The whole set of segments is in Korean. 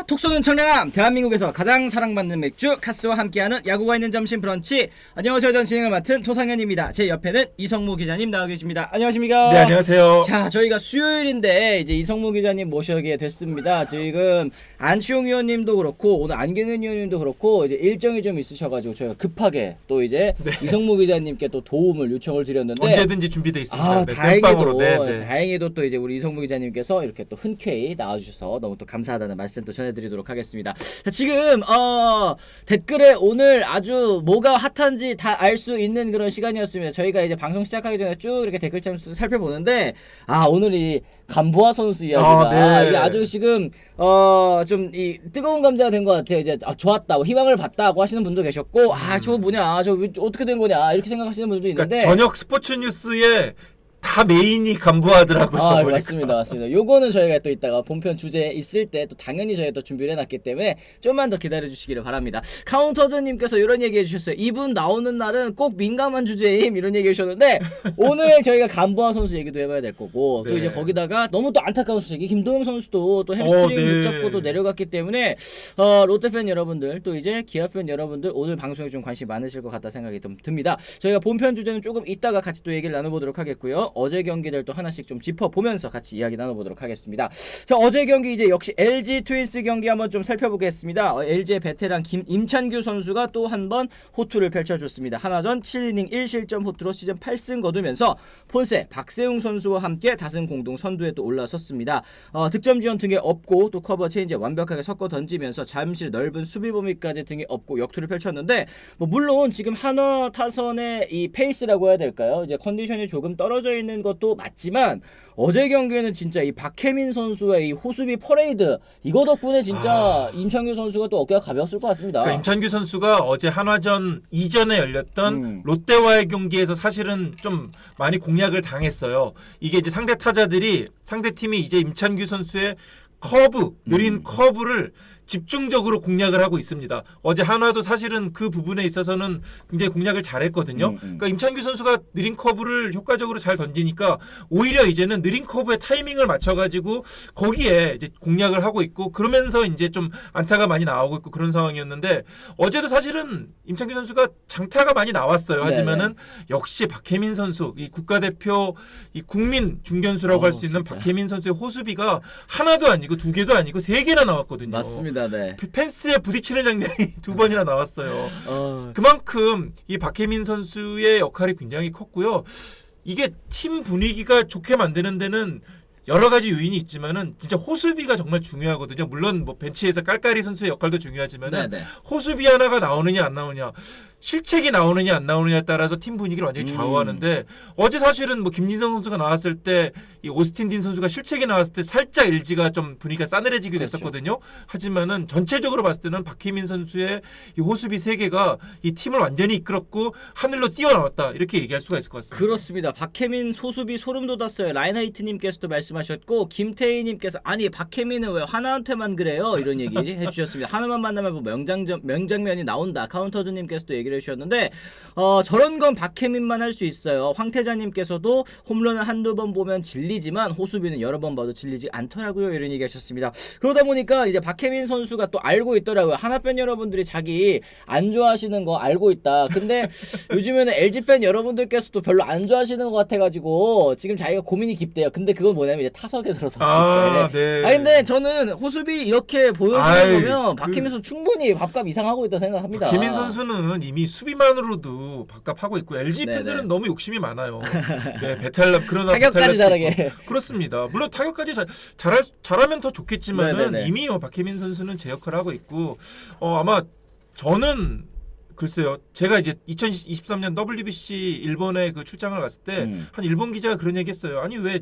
톡 쏘는 청량함, 대한민국에서 가장 사랑받는 맥주 카스와 함께하는 야구가 있는 점심 브런치. 안녕하세요. 전 진행을 맡은 토상현입니다. 제 옆에는 이성무 기자님 나와 계십니다. 안녕하십니까? 네, 안녕하세요. 자, 저희가 수요일인데 이제 이성무 기자님 모시게 됐습니다. 지금 안치홍 의원님도 그렇고 오늘 안경현 의원님도 그렇고 이제 일정이 좀 있으셔가지고 저희가 급하게 또 이제 이성무 기자님께 또 도움을 요청을 드렸는데 언제든지 준비돼 있습니다. 아, 네, 다행히도 네. 다행히도 또 이제 우리 이성무 기자님께서 이렇게 또 흔쾌히 나와주셔서 너무 또 감사하다는 말씀 또 전해드리도록 하겠습니다. 자, 지금 댓글에 오늘 아주 뭐가 핫한지 다 알 수 있는 그런 시간이었습니다. 저희가 이제 방송 시작하기 전에 쭉 이렇게 댓글창 살펴보는데 오늘이 감보아 선수 이야기가 이게 아주 지금 좀 이 뜨거운 감자가 된 것 같아요. 이제 좋았다, 희망을 봤다고 하시는 분도 계셨고 저거 뭐냐, 저 어떻게 된 거냐 이렇게 생각하시는 분도 있는데, 그러니까 저녁 스포츠 뉴스에 다 메인이 간부하더라고요. 맞습니다. 요거는 저희가 또 이따가 본편 주제 있을 때 또 당연히 저희가 또 준비를 해놨기 때문에 좀만 더 기다려 주시기를 바랍니다. 카운터즈님께서 이런 얘기 해주셨어요. 이분 나오는 날은 꼭 민감한 주제임, 이런 얘기 해주셨는데 오늘 저희가 간보아 선수 얘기도 해봐야 될 거고 또 이제 거기다가 너무 또 안타까운 소식이 김도영 선수도 또 햄스트링 붙잡고 또 내려갔기 때문에 롯데팬 여러분들 또 이제 기아팬 여러분들 오늘 방송에 좀 관심 많으실 것 같다 생각이 좀 듭니다. 저희가 본편 주제는 조금 이따가 같이 또 얘기를 나눠보도록 하겠고요. 어제 경기들 또 하나씩 좀 짚어보면서 같이 이야기 나눠보도록 하겠습니다. 자, 어제 경기 이제 역시 LG 트윈스 경기 한번 좀 살펴보겠습니다. LG의 베테랑 임찬규 선수가 또 한 번 호투를 펼쳐줬습니다. 하나전 7이닝 1실점 호투로 시즌 8승 거두면서 폰세 박세웅 선수와 함께 다승 공동 선두에 또 올라섰습니다. 득점 지원 등에 없고 또 커버 체인지 완벽하게 섞어 던지면서 잠실 넓은 수비 범위까지 등에 없고 역투를 펼쳤는데, 물론 지금 한화 타선의 이 페이스라고 해야 될까요? 이제 컨디션이 조금 떨어져 있는 것도 맞지만 어제 경기에는 진짜 이 박혜민 선수의 이 호수비 퍼레이드, 이거 덕분에 진짜 임찬규 선수가 또 어깨가 가벼웠을 것 같습니다. 그러니까 임찬규 선수가 어제 한화전 이전에 열렸던 롯데와의 경기에서 사실은 좀 많이 공략을 당했어요. 이게 이제 상대 팀이 이제 임찬규 선수의 느린 커브를 집중적으로 공략을 하고 있습니다. 어제 한화도 사실은 그 부분에 있어서는 굉장히 공략을 잘했거든요. 그러니까 임찬규 선수가 느린 커브를 효과적으로 잘 던지니까 오히려 이제는 느린 커브의 타이밍을 맞춰가지고 거기에 이제 공략을 하고 있고, 그러면서 이제 좀 안타가 많이 나오고 있고 그런 상황이었는데, 어제도 사실은 임찬규 선수가 장타가 많이 나왔어요. 하지만은 역시 박혜민 선수, 이 국가대표 이 국민 중견수라고 할 수 있는 진짜. 박혜민 선수의 호수비가 하나도 아니고 두 개도 아니고 세 개나 나왔거든요. 맞습니다. 네. 펜스에 부딪히는 장면이 두 번이나 나왔어요. 그만큼 이 박혜민 선수의 역할이 굉장히 컸고요. 이게 팀 분위기가 좋게 만드는 데는 여러 가지 요인이 있지만은 진짜 호수비가 정말 중요하거든요. 물론 뭐 벤치에서 깔깔이 선수의 역할도 중요하지만은 호수비 하나가 나오느냐 안 나오느냐, 실책이 나오느냐 안 나오느냐에 따라서 팀 분위기를 완전히 좌우하는데, 어제 사실은 뭐 김진성 선수가 나왔을 때 이 오스틴 딘 선수가 실책이 나왔을 때 살짝 LG가 좀 분위기가 싸늘해지기도 했었거든요. 하지만은 전체적으로 봤을 때는 박혜민 선수의 이 호수비 3개가 이 팀을 완전히 이끌었고 하늘로 뛰어나왔다, 이렇게 얘기할 수가 있을 것 같습니다. 그렇습니다. 박혜민 호수비 소름 돋았어요. 라인하이트님께서도 말씀하셨고, 김태희님께서 아니 박혜민은 왜 하나한테만 그래요? 이런 얘기 해주셨습니다. 하나만 만나면 뭐 명장면이 나온다. 카운터즈님께서도 얘기를 해주셨는데 저런 건 박혜민만 할 수 있어요. 황태자님께서도 홈런을 한두 번 보면 질리지만 호수비는 여러 번 봐도 질리지 않더라고요, 이런 얘기 하셨습니다. 그러다 보니까 이제 박혜민 선수가 또 알고 있더라고요. 하나팬 여러분들이 자기 안 좋아하시는 거 알고 있다. 근데 요즘에는 LG팬 여러분들께서도 별로 안 좋아하시는 것 같아가지고 지금 자기가 고민이 깊대요. 근데 그건 뭐냐면 이제 타석에 들어섰을 때. 근데 저는 호수비 이렇게 보여주는 거면 박혜민 선수 충분히 밥값 이상하고 있다 생각합니다. 박혜민 선수는 이미 수비만으로도 밥값하고 있고, LG 팬들은 너무 욕심이 많아요. 그러나 타격까지 잘하게. 그렇습니다. 물론 타격까지 잘하면 더 좋겠지만은 이미 박혜민 선수는 제 역할을 하고 있고, 아마 저는 글쎄요, 제가 이제 2023년 WBC 일본에 그 출장을 갔을 때 한 일본 기자가 그런 얘기했어요. 아니 왜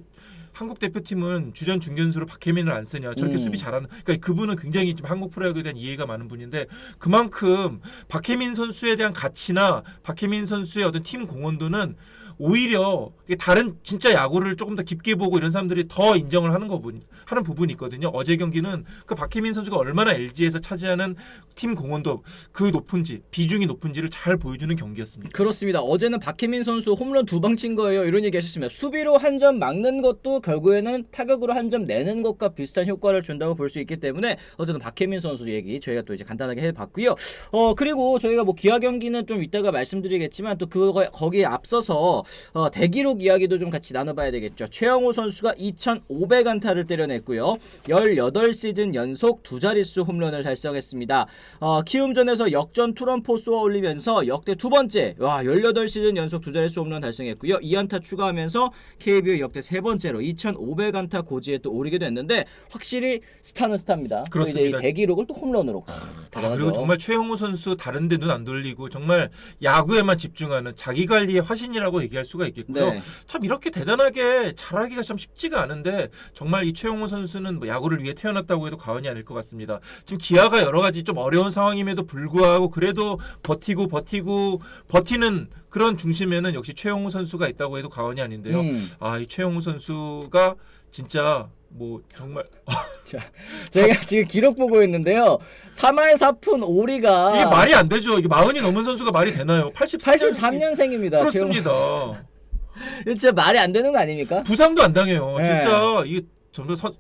한국 대표팀은 주전 중견수로 박혜민을 안 쓰냐, 저렇게 수비 잘하는. 그러니까 그분은 굉장히 좀 한국 프로야구에 대한 이해가 많은 분인데, 그만큼 박혜민 선수에 대한 가치나 박혜민 선수의 어떤 팀 공헌도는 오히려 다른 진짜 야구를 조금 더 깊게 보고 이런 사람들이 더 인정을 하는 부분이 있거든요. 어제 경기는 그 박혜민 선수가 얼마나 LG에서 차지하는 팀 공헌도 비중이 높은지를 잘 보여주는 경기였습니다. 그렇습니다. 어제는 박혜민 선수 홈런 2방 친 거예요, 이런 얘기 하셨습니다. 수비로 한 점 막는 것도 결국에는 타격으로 한 점 내는 것과 비슷한 효과를 준다고 볼 수 있기 때문에 어쨌든 박혜민 선수 얘기 저희가 또 이제 간단하게 해봤고요. 그리고 저희가 뭐 기아 경기는 좀 이따가 말씀드리겠지만 또 거기에 앞서서 대기록 이야기도 좀 같이 나눠봐야 되겠죠. 최영호 선수가 2,500안타를 때려냈고요. 18시즌 연속 두 자릿수 홈런을 달성했습니다. 키움전에서 역전 투런포 쏘아 올리면서 역대 두 번째 18시즌 연속 두 자릿수 홈런 달성했고요. 2안타 추가하면서 KBO 역대 세 번째로 2,500안타 고지에 또 오르게 됐는데 확실히 스타는 스타입니다. 그렇습니다. 또 이제 이 대기록을 또 홈런으로 대단하죠. 그리고 정말 최영우 선수 다른 데 눈 안 돌리고 정말 야구에만 집중하는 자기 관리의 화신이라고 얘기할 수가 있겠고요. 네. 참 이렇게 대단하게 잘하기가 참 쉽지가 않은데 정말 이 최영우 선수는 뭐 야구를 위해 태어났다고 해도 과언이 아닐 것 같습니다. 지금 기아가 여러 가지 좀 어려운 상황임에도 불구하고 그래도 버티는 그런 중심에는 역시 최영우 선수가 있다고 해도 과언이 아닌데요. 이 최영우 선수가 진짜 뭐 정말 자, 제가 지금 기록 보고 있는데요. 3할 4푼 5리가 이게 말이 안 되죠. 이게 40이 넘은 선수가 말이 되나요? 83년생입니다. 그렇습니다. 진짜 말이 안 되는 거 아닙니까? 부상도 안 당해요. 네. 진짜 이게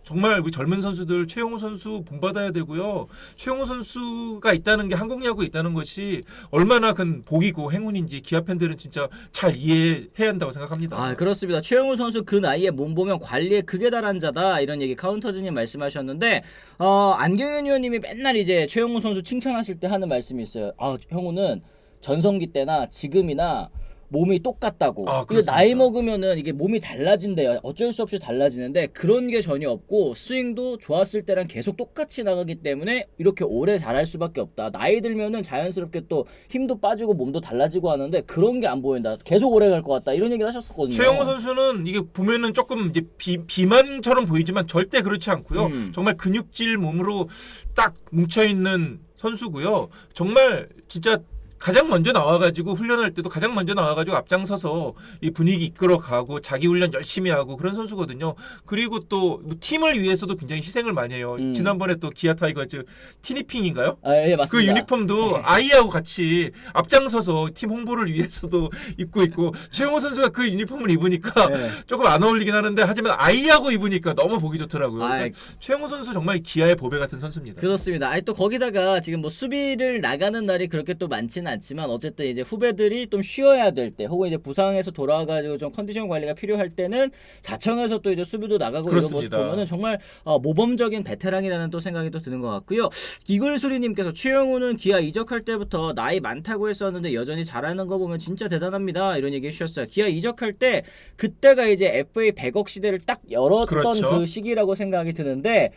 정말 우리 젊은 선수들 최용호 선수 본받아야 되고요. 최용호 선수가 있다는 게 한국 야구에 있다는 것이 얼마나 큰 복이고 행운인지 기아 팬들은 진짜 잘 이해해야 한다고 생각합니다. 그렇습니다. 최용호 선수 그 나이에 몸보면 관리에 극에 달한 자다 이런 얘기 카운터즈님 말씀하셨는데 안경현 의원님이 맨날 이제 최용호 선수 칭찬하실 때 하는 말씀이 있어요. 형우는 전성기 때나 지금이나 몸이 똑같다고. 근데 나이 먹으면은 이게 몸이 달라진대요. 어쩔 수 없이 달라지는데 그런 게 전혀 없고 스윙도 좋았을 때랑 계속 똑같이 나가기 때문에 이렇게 오래 잘할 수밖에 없다. 나이 들면은 자연스럽게 또 힘도 빠지고 몸도 달라지고 하는데 그런 게 안 보인다. 계속 오래 갈 것 같다. 이런 얘기를 하셨었거든요. 최영호 선수는 이게 보면은 조금 이제 비만처럼 보이지만 절대 그렇지 않고요. 정말 근육질 몸으로 딱 뭉쳐 있는 선수고요. 정말 진짜 가장 먼저 나와가지고 훈련할 때도 가장 먼저 나와가지고 앞장서서 이 분위기 이끌어가고 자기 훈련 열심히 하고 그런 선수거든요. 그리고 또 팀을 위해서도 굉장히 희생을 많이 해요. 지난번에 또 기아 타이거즈 티니핑인가요? 예, 맞습니다. 그 유니폼도 아이하고 같이 앞장서서 팀 홍보를 위해서도 입고 있고 최용호 선수가 그 유니폼을 입으니까 조금 안 어울리긴 하는데 하지만 아이하고 입으니까 너무 보기 좋더라고요. 그러니까 최용호 선수 정말 기아의 보배 같은 선수입니다. 그렇습니다. 또 거기다가 지금 뭐 수비를 나가는 날이 그렇게 또 많지는 않지만 어쨌든 이제 후배들이 좀 쉬어야 될 때 혹은 이제 부상에서 돌아와가지고 좀 컨디션 관리가 필요할 때는 자청해서 또 이제 수비도 나가고 그렇습니다. 이런 모습 보면은 정말 모범적인 베테랑이라는 또 생각이 또 드는 것 같고요. 이글수리님께서 최영우는 기아 이적할 때부터 나이 많다고 했었는데 여전히 잘하는 거 보면 진짜 대단합니다. 이런 얘기 해주셨어요. 기아 이적할 때 그때가 이제 FA 100억 시대를 딱 열었던 그렇죠. 그 시기라고 생각이 드는데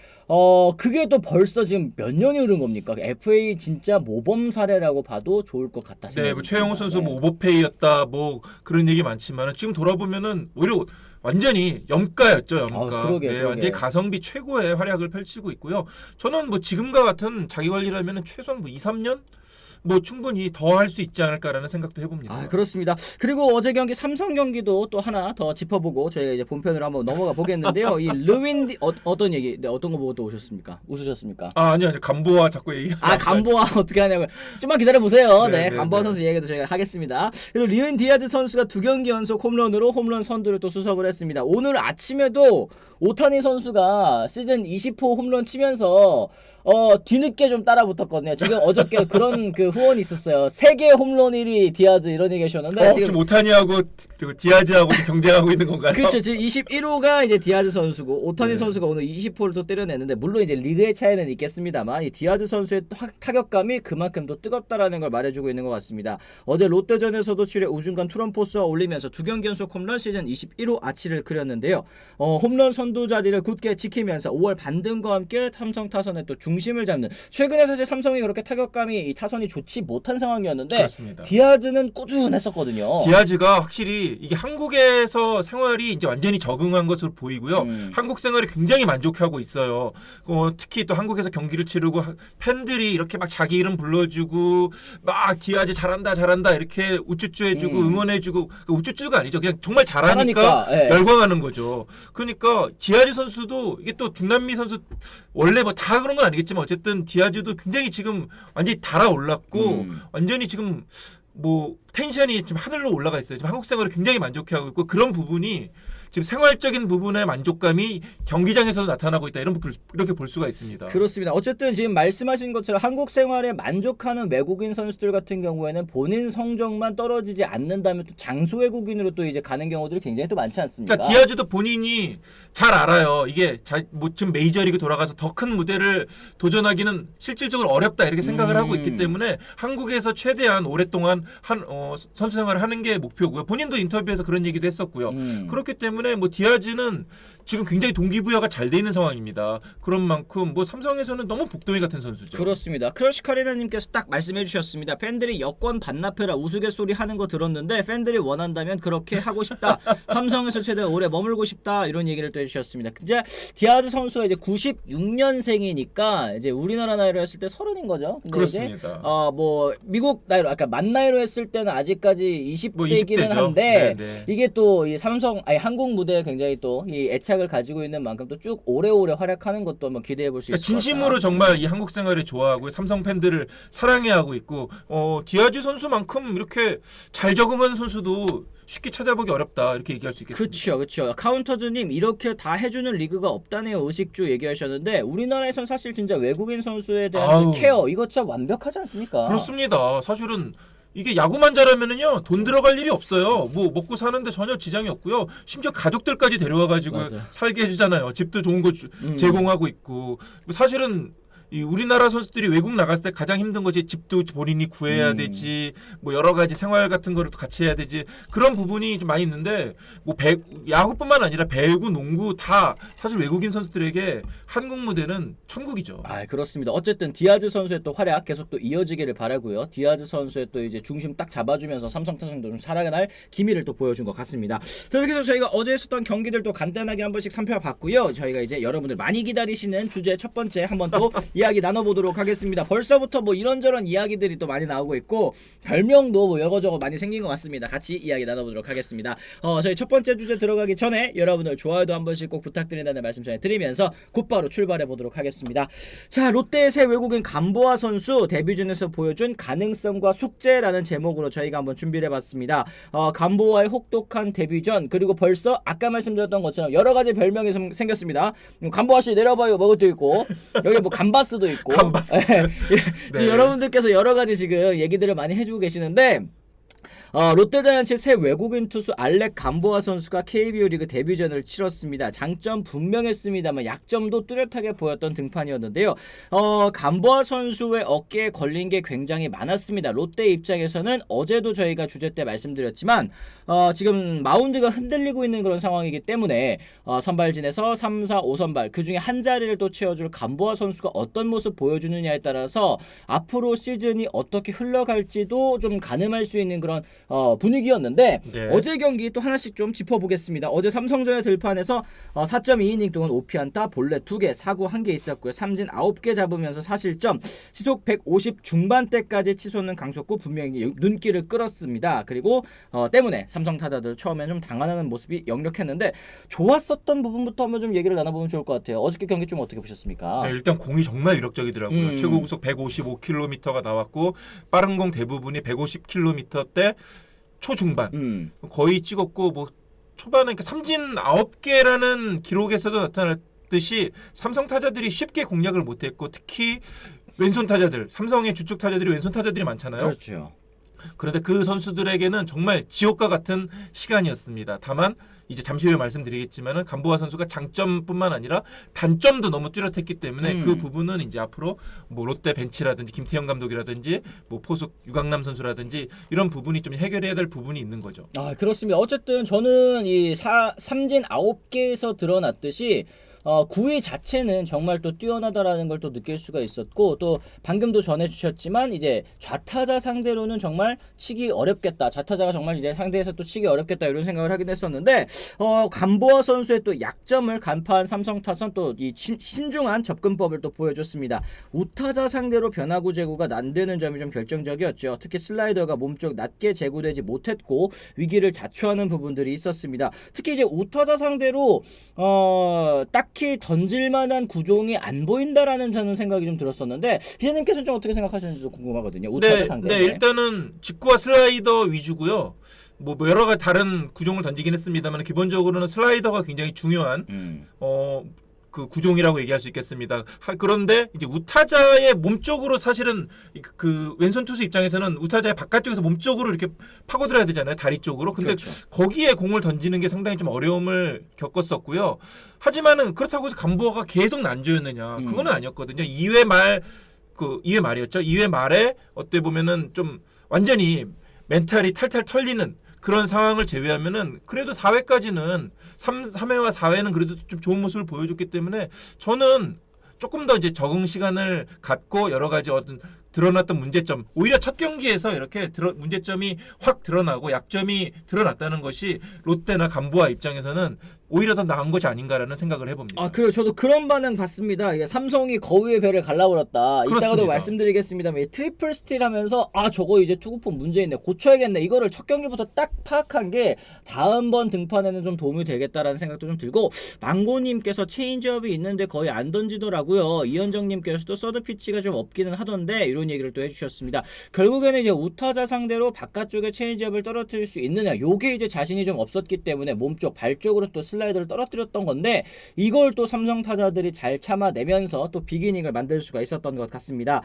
그게 또 벌써 지금 몇 년이 흐른 겁니까? FA 진짜 모범 사례라고 봐도 좋을 것 같다. 네, 뭐 최영호 선수 뭐 오버페이였다 뭐 그런 얘기 많지만 지금 돌아보면은 오히려 완전히 염가였죠, 염가. 그러게. 완전히 가성비 최고의 활약을 펼치고 있고요. 저는 뭐 지금과 같은 자기 관리라면은 최소한 뭐 2, 3년 뭐 충분히 더 할 수 있지 않을까라는 생각도 해봅니다. 그렇습니다. 그리고 어제 경기 삼성 경기도 또 하나 더 짚어보고 저희가 이제 본편으로 한번 넘어가 보겠는데요. 이 르윈디 어떤 얘기, 어떤 거 보고 또 오셨습니까? 웃으셨습니까? 아니요, 간보아 자꾸 얘기. 간보아 어떻게 하냐고요. 좀만 기다려 보세요. 네, 간보아 선수 얘기도 저희가 하겠습니다. 그리고 리온 디아즈 선수가 2경기 연속 홈런으로 홈런 선두를 또 수석을 했습니다. 오늘 아침에도 오타니 선수가 시즌 20호 홈런 치면서 뒤늦게 좀 따라붙었거든요. 지금 어저께 그런 그 후원이 있었어요. 세계 홈런 1위 디아즈 이런 얘기 하셨는데 지금 오타니하고 디아즈하고 경쟁하고 있는 건가요? 그렇죠. 지금 21호가 이제 디아즈 선수고 오타니 선수가 오늘 20호를 또 때려냈는데 물론 이제 리그의 차이는 있겠습니다만 이 디아즈 선수의 타격감이 그만큼 또 뜨겁다라는 걸 말해주고 있는 것 같습니다. 어제 롯데전에서도 7회 우중간 투런포스와 올리면서 2경기 연속 홈런 시즌 21호 아치를 그렸는데요. 홈런 선두 자리를 굳게 지키면서 5월 반등과 함께 삼성 타선의 또 중심을 잡는 최근에 사실 삼성이 그렇게 타격감이 이 타선이 좋지 못한 상황이었는데 그렇습니다. 디아즈는 꾸준했었거든요. 디아즈가 확실히 이게 한국에서 생활이 이제 완전히 적응한 것으로 보이고요. 한국 생활이 굉장히 만족하고 있어요. 특히 또 한국에서 경기를 치르고 팬들이 이렇게 막 자기 이름 불러주고 막 디아즈 잘한다 이렇게 우쭈쭈 해주고 응원해주고 우쭈쭈가 아니죠. 그냥 정말 잘하니까 열광하는 거죠. 그러니까 디아즈 선수도 이게 또 중남미 선수 원래 뭐 다 그런 건 아니겠지만 어쨌든 디아즈도 굉장히 지금 완전히 달아올랐고 완전히 지금 뭐 텐션이 좀 하늘로 올라가 있어요. 지금 한국 생활을 굉장히 만족해하고 있고 그런 부분이 지금 생활적인 부분의 만족감이 경기장에서도 나타나고 있다. 이렇게 볼 수가 있습니다. 그렇습니다. 어쨌든 지금 말씀하신 것처럼 한국 생활에 만족하는 외국인 선수들 같은 경우에는 본인 성적만 떨어지지 않는다면 또 장수 외국인으로 또 이제 가는 경우들이 굉장히 또 많지 않습니까? 그러니까 디아즈도 본인이 잘 알아요. 이게 뭐 지금 메이저리그 돌아가서 더 큰 무대를 도전하기는 실질적으로 어렵다 이렇게 생각을 하고 있기 때문에 한국에서 최대한 오랫동안 선수 생활을 하는 게 목표고요. 본인도 인터뷰에서 그런 얘기도 했었고요. 그렇기 때문에 뭐 디아즈는 지금 굉장히 동기부여가 잘 돼 있는 상황입니다. 그런 만큼 뭐 삼성에서는 너무 복덩이 같은 선수죠. 그렇습니다. 크러시카리나님께서 딱 말씀해 주셨습니다. 팬들이 여권 반납해라 우스갯소리 하는 거 들었는데 팬들이 원한다면 그렇게 하고 싶다. 삼성에서 최대한 오래 머물고 싶다. 이런 얘기를 또 해주셨습니다. 이제 디아즈 선수가 이제 96년생이니까 이제 우리나라 나이로 했을 때 30인 거죠. 근데 그렇습니다. 뭐 미국 나이로 아까 만 나이로 했을 때는 아직까지 20대이기는 뭐 20대죠. 한데 네네. 이게 또 이 한국 무대에 굉장히 또 이 애착을 가지고 있는 만큼 또 쭉 오래오래 활약하는 것도 한번 기대해 볼 수 있을 것 같아요. 진심으로 정말 이 한국 생활을 좋아하고 삼성 팬들을 사랑해하고 있고 디아즈 선수만큼 이렇게 잘 적응하는 선수도 쉽게 찾아보기 어렵다 이렇게 얘기할 수 있겠습니다. 그렇죠. 카운터즈님 이렇게 다 해주는 리그가 없다네요. 의식주 얘기하셨는데 우리나라에선 사실 진짜 외국인 선수에 대한 그 케어 이것 참 완벽하지 않습니까? 그렇습니다. 사실은 이게 야구만 잘하면은요 돈 들어갈 일이 없어요. 뭐 먹고 사는데 전혀 지장이 없고요. 심지어 가족들까지 데려와가지고 살게 해주잖아요. 집도 좋은 거 제공하고 있고 사실은 이 우리나라 선수들이 외국 나갔을 때 가장 힘든 것이 집도 본인이 구해야 되지 뭐 여러 가지 생활 같은 거를 또 같이 해야 되지 그런 부분이 좀 많이 있는데 뭐 야구뿐만 아니라 배구, 농구 다 사실 외국인 선수들에게 한국 무대는 천국이죠. 그렇습니다. 어쨌든 디아즈 선수의 또 활약 계속 또 이어지기를 바라고요. 디아즈 선수의 또 이제 중심 딱 잡아주면서 삼성 타선도 좀 살아갈 기미를 또 보여준 것 같습니다. 자, 이렇게 해서 저희가 어제 했었던 경기들도 간단하게 한 번씩 살펴봤고요. 저희가 이제 여러분들 많이 기다리시는 주제 첫 번째 한번 또 이야기 나눠보도록 하겠습니다. 벌써부터 뭐 이런저런 이야기들이 또 많이 나오고 있고 별명도 뭐 여거저거 많이 생긴 것 같습니다. 같이 이야기 나눠보도록 하겠습니다. 저희 첫 번째 주제 들어가기 전에 여러분들 좋아요도 한 번씩 꼭 부탁드린다는 말씀 전해드리면서 곧바로 출발해보도록 하겠습니다. 자, 롯데의 새 외국인 감보아 선수 데뷔전에서 보여준 가능성과 숙제라는 제목으로 저희가 한번 준비를 해봤습니다. 감보아의 혹독한 데뷔전 그리고 벌써 아까 말씀드렸던 것처럼 여러 가지 별명이 생겼습니다. 감보아씨 내려봐요 뭐 것도 있고 여기 뭐 감바스도 있고 지금 여러분들께서 여러 가지 지금 얘기들을 많이 해주고 계시는데 롯데자이언츠의 새 외국인 투수 알렉 감보아 선수가 KBO 리그 데뷔전을 치렀습니다. 장점 분명했습니다만 약점도 뚜렷하게 보였던 등판이었는데요. 감보아 선수의 어깨에 걸린 게 굉장히 많았습니다. 롯데 입장에서는 어제도 저희가 주제 때 말씀드렸지만 지금 마운드가 흔들리고 있는 그런 상황이기 때문에 선발진에서 3, 4, 5선발 그중에 한 자리를 또 채워줄 감보아 선수가 어떤 모습 보여주느냐에 따라서 앞으로 시즌이 어떻게 흘러갈지도 좀 가늠할 수 있는 그런 분위기였는데 어제 경기 또 하나씩 좀 짚어보겠습니다. 어제 삼성전의 들판에서 4.2이닝 동안 5피안타, 볼넷 2개, 사구 1개 있었고요. 삼진 9개 잡으면서 4실점, 시속 150 중반대까지 치솟는 강속구 분명히 눈길을 끌었습니다. 그리고 때문에 삼성 타자들 처음에는 좀 당황하는 모습이 역력했는데 좋았었던 부분부터 한번 좀 얘기를 나눠보면 좋을 것 같아요. 어저께 경기 좀 어떻게 보셨습니까? 네, 일단 공이 정말 위력적이더라고요. 최고 구속 155km가 나왔고 빠른 공 대부분이 150km대 초중반 거의 찍었고 뭐 초반에 삼진 9개라는 기록에서도 나타났듯이 삼성 타자들이 쉽게 공략을 못했고 특히 왼손 타자들 삼성의 주축 타자들이 왼손 타자들이 많잖아요. 그렇죠. 그런데 그 선수들에게는 정말 지옥과 같은 시간이었습니다. 다만 이제 잠시 후에 말씀드리겠지만은 감보아 선수가 장점뿐만 아니라 단점도 너무 뚜렷했기 때문에 그 부분은 이제 앞으로 뭐 롯데 벤치라든지 김태형 감독이라든지 뭐 포수 유강남 선수라든지 이런 부분이 좀 해결해야 될 부분이 있는 거죠. 그렇습니다. 어쨌든 저는 이 삼진 9개에서 드러났듯이 9위 자체는 정말 또 뛰어나다라는 걸 또 느낄 수가 있었고 또 방금도 전해주셨지만 이제 좌타자 상대로는 정말 치기 어렵겠다. 좌타자가 정말 이제 상대에서 또 치기 어렵겠다 이런 생각을 하긴 했었는데 감보아 선수의 또 약점을 간파한 삼성 타선 또 이 신중한 접근법을 또 보여줬습니다. 우타자 상대로 변화구 제구가 안 되는 점이 좀 결정적이었죠. 특히 슬라이더가 몸쪽 낮게 제구되지 못했고 위기를 자초하는 부분들이 있었습니다. 특히 이제 우타자 상대로 딱히 딱히 던질만한 구종이 안 보인다라는 저는 생각이 좀 들었었는데 기자님께서는 좀 어떻게 생각하시는지 좀 궁금하거든요. 우타자 상대. 네, 일단은 직구와 슬라이더 위주고요. 뭐 여러 가지 다른 구종을 던지긴 했습니다만 기본적으로는 슬라이더가 굉장히 중요한 그 구종이라고 얘기할 수 있겠습니다. 그런데 이제 우타자의 몸쪽으로 사실은 그 왼손 투수 입장에서는 우타자의 바깥쪽에서 몸쪽으로 이렇게 파고들어야 되잖아요. 다리 쪽으로. 근데 그렇죠. 거기에 공을 던지는 게 상당히 좀 어려움을 겪었었고요. 하지만은 그렇다고 해서 간보아가 계속 난조였느냐? 그거는 아니었거든요. 2회 말이었죠. 2회 말에 어떻게 보면은 좀 완전히 멘탈이 탈탈 털리는 그런 상황을 제외하면은 그래도 4회까지는 3회와 4회는 그래도 좀 좋은 모습을 보여줬기 때문에 저는 조금 더 이제 적응 시간을 갖고 여러 가지 어떤 드러났던 문제점, 오히려 첫 경기에서 이렇게 문제점이 확 드러나고 약점이 드러났다는 것이 롯데나 간보아 입장에서는 오히려 더 나은 것이 아닌가라는 생각을 해봅니다. 아, 그리고 저도 그런 반응 봤습니다. 이게 삼성이 거위의 배를 갈라버렸다. 이따가도 그렇습니다. 말씀드리겠습니다만 트리플 스틸 하면서 저거 이제 투구폼 문제 있네. 고쳐야겠네. 이거를 첫 경기부터 딱 파악한 게 다음번 등판에는 좀 도움이 되겠다라는 생각도 좀 들고 망고님께서 체인지업이 있는데 거의 안 던지더라고요. 이현정님께서도 서드 피치가 좀 없기는 하던데 이런 얘기를 또 해주셨습니다. 결국에는 이제 우타자 상대로 바깥쪽에 체인지업을 떨어뜨릴 수 있느냐. 요게 이제 자신이 좀 없었기 때문에 몸쪽, 발 쪽으로 또 슬라이더를 떨어뜨렸던 건데 이걸 또 삼성 타자들이 잘 참아내면서 또 빅이닝을 만들 수가 있었던 것 같습니다.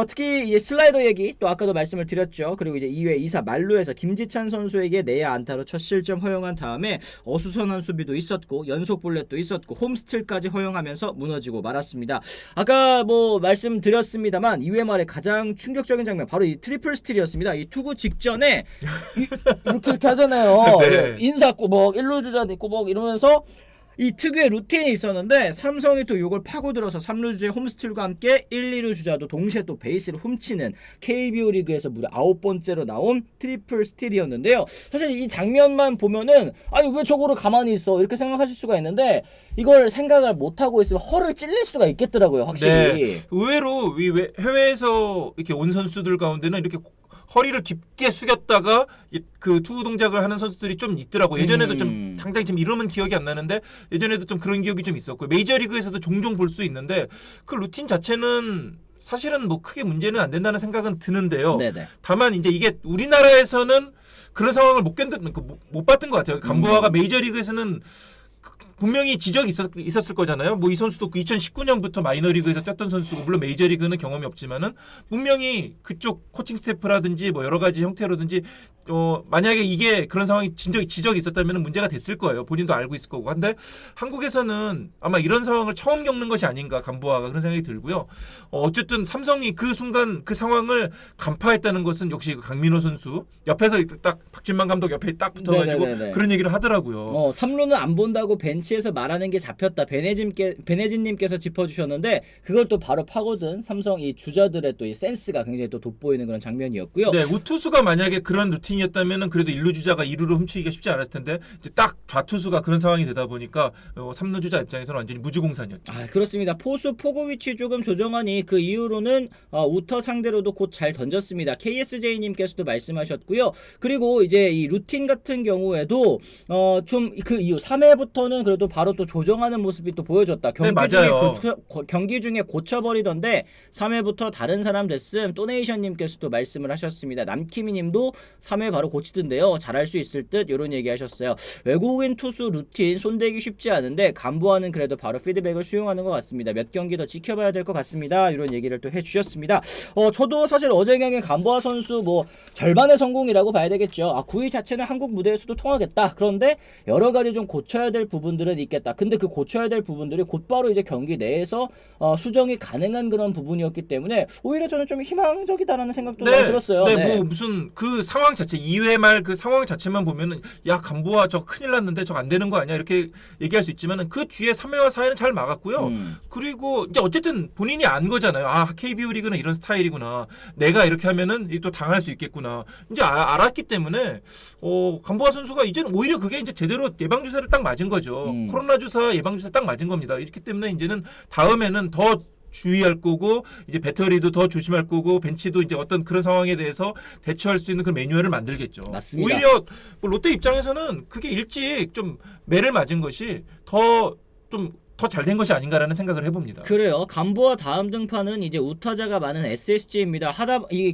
특히 이 슬라이더 얘기 또 아까도 말씀을 드렸죠. 그리고 이제 2회 2사 만루에서 김지찬 선수에게 내야 안타로 첫 실점 허용한 다음에 어수선한 수비도 있었고 연속 볼넷도 있었고 홈스틸까지 허용하면서 무너지고 말았습니다. 아까 뭐 말씀드렸습니다만 2회 말에 가장 충격적인 장면 바로 이 트리플 스틸이었습니다. 이 투구 직전에 이렇게 하잖아요. 네. 인사 꾸벅 1루 주자 꾸벅 이러면서 이 특유의 루틴이 있었는데 삼성이 또 이걸 파고들어서 3루 주자의 홈스틸과 함께 1, 2루 주자도 동시에 또 베이스를 훔치는 KBO 리그에서 무려 9번째로 나온 트리플 스틸이었는데요. 사실 이 장면만 보면은 아니 왜 저거를 가만히 있어 이렇게 생각하실 수가 있는데 이걸 생각을 못하고 있으면 허를 찔릴 수가 있겠더라고요. 확실히. 네. 의외로 해외에서 이렇게 온 선수들 가운데는 이렇게 허리를 깊게 숙였다가 그 투구 동작을 하는 선수들이 좀 있더라고. 예전에도 좀 당장히 지금 이름은 기억이 안 나는데 예전에도 좀 그런 기억이 좀 있었고 메이저리그에서도 종종 볼 수 있는데 그 루틴 자체는 사실은 뭐 크게 문제는 안 된다는 생각은 드는데요. 네네. 다만 이제 이게 우리나라에서는 그런 상황을 못 봤던 것 같아요. 간보아가 메이저리그에서는 분명히 지적이 있었을 거잖아요. 뭐 이 선수도 2019년부터 마이너리그에서 뛰었던 선수고 물론 메이저리그는 경험이 없지만은 분명히 그쪽 코칭 스태프라든지 뭐 여러 가지 형태로든지 만약에 이게 그런 상황이 지적이 있었다면 문제가 됐을 거예요. 본인도 알고 있을 거고. 근데 한국에서는 아마 이런 상황을 처음 겪는 것이 아닌가 간보아가 그런 생각이 들고요. 어쨌든 삼성이 그 순간 그 상황을 간파했다는 것은 역시 강민호 선수 옆에서 딱 박진만 감독 옆에 딱 붙어가지고 네네네네. 그런 얘기를 하더라고요. 3루는 안 본다고 벤치에서 말하는 게 잡혔다. 베네진님께서 짚어주셨는데 그걸 또 바로 파고든 삼성 이 주자들의 또 이 센스가 굉장히 또 돋보이는 그런 장면이었고요. 네, 우투수가 만약에 그런 루틴이었다면은 그래도 1루 주자가 2루로 훔치기가 쉽지 않았을 텐데 이제 딱 좌투수가 그런 상황이 되다 보니까 3루 주자 입장에서는 완전히 무주공산이었죠. 그렇습니다. 포수 포구 위치 조금 조정하니 그 이후로는 우터 상대로도 곧 잘 던졌습니다. KSJ님께서도 말씀하셨고요. 그리고 이제 이 루틴 같은 경우에도 좀 그 이후 3회부터는 그래도 바로 또 조정하는 모습이 또 보여줬다. 경기 중에 고쳐버리던데 3회부터 다른 사람 됐음. 또네이션님께서도 말씀을 하셨습니다. 남키미님도 3회 바로 고치던데요. 잘할 수 있을 듯 이런 얘기하셨어요. 외국인 투수 루틴 손대기 쉽지 않은데 간보아는 그래도 바로 피드백을 수용하는 것 같습니다. 몇 경기 더 지켜봐야 될 것 같습니다. 이런 얘기를 또 해주셨습니다. 저도 사실 어제 경기 간보아 선수 뭐 절반의 성공이라고 봐야 되겠죠. 9위 자체는 한국 무대에서도 통하겠다. 그런데 여러 가지 좀 고쳐야 될 부분들은 있겠다. 근데 그 고쳐야 될 부분들이 곧바로 이제 경기 내에서 수정이 가능한 그런 부분이었기 때문에 오히려 저는 좀 희망적이다라는 생각도 많이 들었어요. 네, 뭐 무슨 그 상황 자체 2회 말 그 상황 자체만 보면은 야 간보아 저 큰일 났는데 저 안 되는 거 아니야 이렇게 얘기할 수 있지만은 그 뒤에 3회와 4회는 잘 막았고요. 그리고 이제 어쨌든 본인이 안 거잖아요. KBO 리그는 이런 스타일이구나. 내가 이렇게 하면은 또 당할 수 있겠구나. 이제 알았기 때문에 간보아 선수가 이제는 오히려 그게 이제 제대로 예방 주사를 딱 맞은 거죠. 코로나 주사 예방 주사 딱 맞은 겁니다. 이렇기 때문에 이제는 다음에는 더 주의할 거고 이제 배터리도 더 조심할 거고 벤치도 이제 어떤 그런 상황에 대해서 대처할 수 있는 그 매뉴얼을 만들겠죠. 맞습니다. 오히려 뭐 롯데 입장에서는 그게 일찍 좀 매를 맞은 것이 더 더 잘 된 것이 아닌가라는 생각을 해봅니다. 그래요. 간보와 다음 등판은 이제 우타자가 많은 SSG입니다.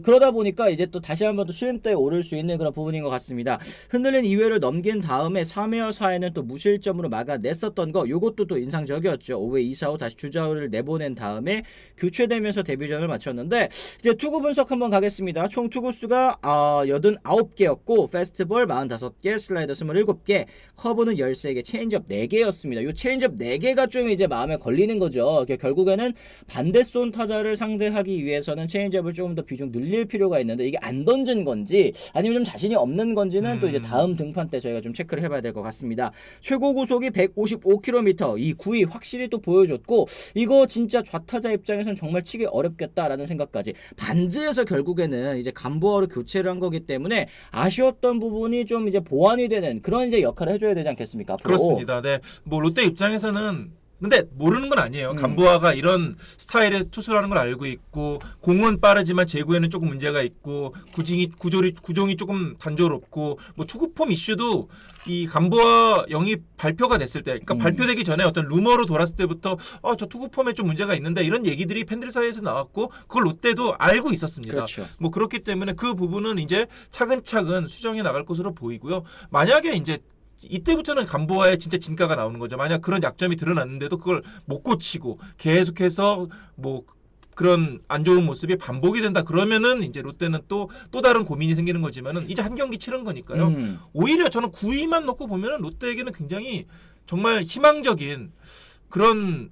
그러다 보니까 이제 또 다시 한번 또 시름대에 오를 수 있는 그런 부분인 것 같습니다. 흔들린 2회를 넘긴 다음에 3회와 4회는 또 무실점으로 막아냈었던 거, 요것도 또 인상적이었죠. 5회 2사후 다시 주자를 내보낸 다음에 교체되면서 데뷔전을 마쳤는데, 이제 투구 분석 한번 가겠습니다. 총 투구수가 89개였고 페스트볼 45개, 슬라이더 27개, 커브는 13개, 체인지업 4개였습니다. 요 체인지업 4개가 좀 이제 마음에 걸리는 거죠. 결국에는 반대손 타자를 상대하기 위해서는 체인지업을 조금 더 비중 늘릴 필요가 있는데, 이게 안 던진 건지 아니면 좀 자신이 없는 건지는 또 이제 다음 등판 때 저희가 좀 체크를 해봐야 될 것 같습니다. 최고 구속이 155km, 이 구위 확실히 또 보여줬고, 이거 진짜 좌타자 입장에서는 정말 치기 어렵겠다라는 생각까지. 반즈에서 결국에는 이제 간보아로 교체를 한 거기 때문에 아쉬웠던 부분이 좀 이제 보완이 되는 그런 이제 역할을 해줘야 되지 않겠습니까? 앞으로. 그렇습니다. 네, 뭐 롯데 입장에서는 근데 모르는 건 아니에요. 간보아가 이런 스타일의 투수라는 걸 알고 있고, 공은 빠르지만 제구에는 조금 문제가 있고, 구종이 조금 단조롭고, 뭐 투구폼 이슈도 이 간보아 영입 발표가 됐을 때, 그러니까 발표되기 전에 어떤 루머로 돌았을 때부터 저 투구폼에 좀 문제가 있는데 이런 얘기들이 팬들 사이에서 나왔고, 그걸 롯데도 알고 있었습니다. 그렇죠. 뭐 그렇기 때문에 그 부분은 이제 차근차근 수정해 나갈 것으로 보이고요. 만약에 이제 이때부터는 간보아의 진짜 진가가 나오는 거죠. 만약 그런 약점이 드러났는데도 그걸 못 고치고 계속해서 뭐 그런 안 좋은 모습이 반복이 된다 그러면은 이제 롯데는 또 다른 고민이 생기는 거지만은 이제 한 경기 치른 거니까요. 오히려 저는 9위만 놓고 보면은 롯데에게는 굉장히 정말 희망적인 그런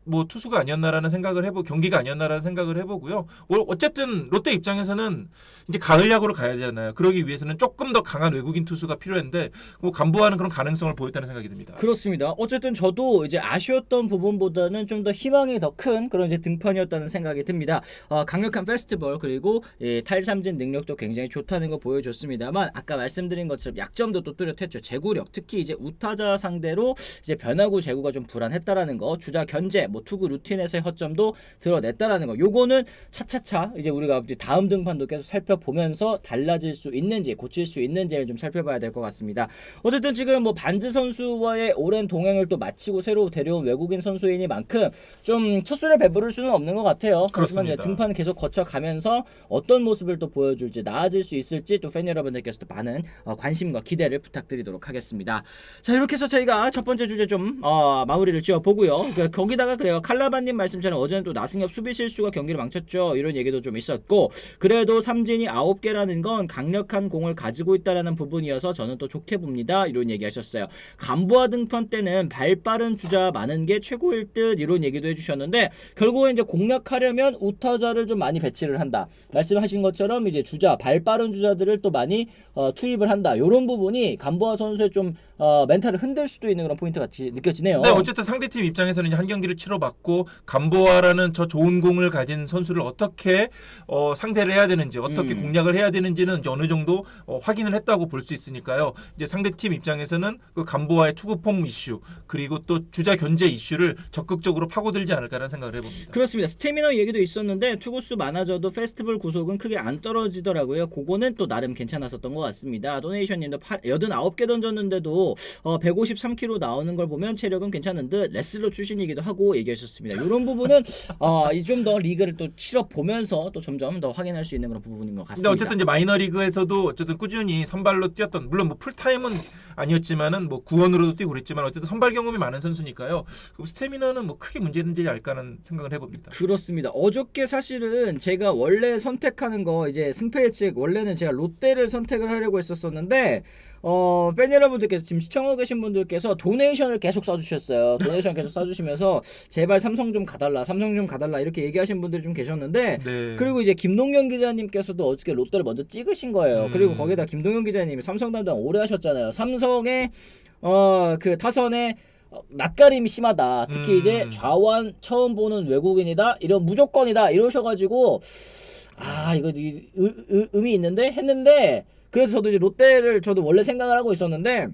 뭐 투수가 아니었나라는 생각을 경기가 아니었나라는 생각을 해보고요. 어쨌든 롯데 입장에서는 이제 가을 야구로 가야 되잖아요. 그러기 위해서는 조금 더 강한 외국인 투수가 필요했는데 뭐 간보아는 그런 가능성을 보였다는 생각이 듭니다. 그렇습니다. 어쨌든 저도 이제 아쉬웠던 부분보다는 좀 더 희망이 더 큰 그런 이제 등판이었다는 생각이 듭니다. 강력한 페스티벌 그리고 탈삼진 능력도 굉장히 좋다는 거 보여줬습니다만, 아까 말씀드린 것처럼 약점도 또 뚜렷했죠. 제구력, 특히 이제 우타자 상대로 이제 변화구 제구가 좀 불안했다라는 거, 주자 견제, 뭐 투구 루틴에서의 허점도 드러냈다라는 거. 요거는 차차차 이제 우리가 다음 등판도 계속 살펴보면서 달라질 수 있는지 고칠 수 있는지를 좀 살펴봐야 될 것 같습니다. 어쨌든 지금 뭐 반즈 선수와의 오랜 동행을 또 마치고 새로 데려온 외국인 선수이니만큼 좀 첫술에 배부를 수는 없는 것 같아요. 그렇지만 이제 등판을 계속 거쳐가면서 어떤 모습을 또 보여줄지, 나아질 수 있을지 또 팬 여러분들께서도 많은 관심과 기대를 부탁드리도록 하겠습니다. 자, 이렇게 해서 저희가 첫 번째 주제 좀 마무리를 지어보고요. 거기다가 그래요. 칼라바님 말씀처럼 어제는 또 나승엽 수비 실수가 경기를 망쳤죠. 이런 얘기도 좀 있었고, 그래도 삼진이 9개라는 건 강력한 공을 가지고 있다라는 부분이어서 저는 또 좋게 봅니다. 이런 얘기 하셨어요. 간보아 등판 때는 발 빠른 주자 많은 게 최고일 듯, 이런 얘기도 해주셨는데, 결국에 이제 공략하려면 우타자를 좀 많이 배치를 한다. 말씀하신 것처럼 이제 발 빠른 주자들을 또 많이 투입을 한다. 이런 부분이 간보아 선수의 좀 멘탈을 흔들 수도 있는 그런 포인트 같이 느껴지네요. 네, 어쨌든 상대팀 입장에서는 이제 한 경기를 치러봤고, 간보아라는 저 좋은 공을 가진 선수를 어떻게 상대를 해야 되는지, 어떻게 공략을 해야 되는지는 이제 어느 정도 확인을 했다고 볼 수 있으니까요. 이제 상대팀 입장에서는 그 간보아의 투구폼 이슈, 그리고 또 주자 견제 이슈를 적극적으로 파고들지 않을까라는 생각을 해봅니다. 그렇습니다. 스태미너 얘기도 있었는데 투구수 많아져도 페스티벌 구속은 크게 안 떨어지더라고요. 그거는 또 나름 괜찮았었던 것 같습니다. 도네이션님도 89개 던졌는데도 153kg 나오는 걸 보면 체력은 괜찮은 듯, 레슬러 출신이기도 하고 얘기하셨습니다. 이런 부분은 좀 더 리그를 또 치러 보면서 또 점점 더 확인할 수 있는 그런 부분인 것 같습니다. 근데 어쨌든 이제 마이너리그에서도 어쨌든 꾸준히 선발로 뛰었던, 물론 뭐 풀타임은 아니었지만은 뭐 구원으로도 뛰고 그랬지만 어쨌든 선발 경험이 많은 선수니까요. 스태미너는 뭐 크게 문제는지 알까는 생각을 해봅니다. 그렇습니다. 어저께 사실은 제가 원래 선택하는 거, 이제 승패 예측 원래는 제가 롯데를 선택을 하려고 했었었는데, 팬 여러분들께서 지금 시청하고 계신 분들께서 도네이션을 계속 써주셨어요. 도네이션 계속 써주시면서 제발 삼성 좀 가달라, 삼성 좀 가달라 이렇게 얘기하신 분들이 좀 계셨는데, 네. 그리고 이제 김동현 기자님께서도 어저께 롯데를 먼저 찍으신 거예요. 그리고 거기다 김동현 기자님이 삼성 담당 오래 하셨잖아요. 삼성의 그 타선에 낯가림이 심하다. 특히 이제 좌완 처음 보는 외국인이다. 이런 무조건이다. 이러셔가지고 이거 의미 있는데 했는데, 그래서 저도 이제 롯데를 저도 원래 생각을 하고 있었는데,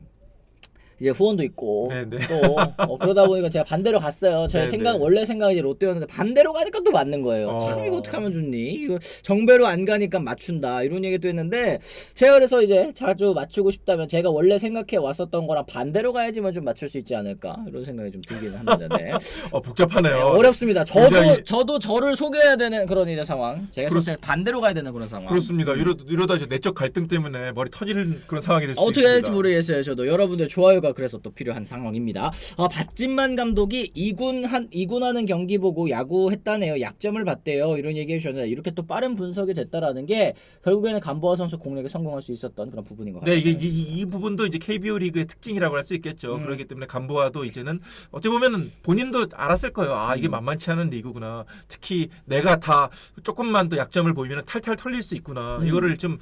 이제 후원도 있고 네네. 또 그러다 보니까 제가 반대로 갔어요. 제 네네. 원래 생각이 롯데였는데 반대로 가니까 또 맞는 거예요. 참 이거 어떻게 하면 좋니? 이거 정배로 안 가니까 맞춘다 이런 얘기도 했는데 제가 그래서 이제 자주 맞추고 싶다면 제가 원래 생각해 왔었던 거랑 반대로 가야지만 좀 맞출 수 있지 않을까 이런 생각이 좀 들기는 합니다. 네. 복잡하네요. 네, 어렵습니다. 굉장히... 저도 저를 소개해야 되는 그런 이제 상황. 제가 사실 반대로 가야 되는 그런 상황. 그렇습니다. 이러다 이제 내적 갈등 때문에 머리 터지는 그런 상황이 될 수도 어떻게 있습니다. 될지 모르겠어요. 저도 여러분들 좋아요가 그래서 또 필요한 상황입니다. 박진만 감독이 이군하는 경기 보고 야구했다네요. 약점을 봤대요. 이런 얘기해 주셨는데 이렇게 또 빠른 분석이 됐다라는 게 결국에는 감보아 선수 공략에 성공할 수 있었던 그런 부분인 것 같아요. 네, 이게 이 부분도 이제 KBO 리그의 특징이라고 할 수 있겠죠. 그렇기 때문에 감보아도 이제는 어떻게 보면은 본인도 알았을 거예요. 아, 이게 만만치 않은 리그구나. 특히 내가 다 조금만 더 약점을 보이면 탈탈 털릴 수 있구나. 이거를 좀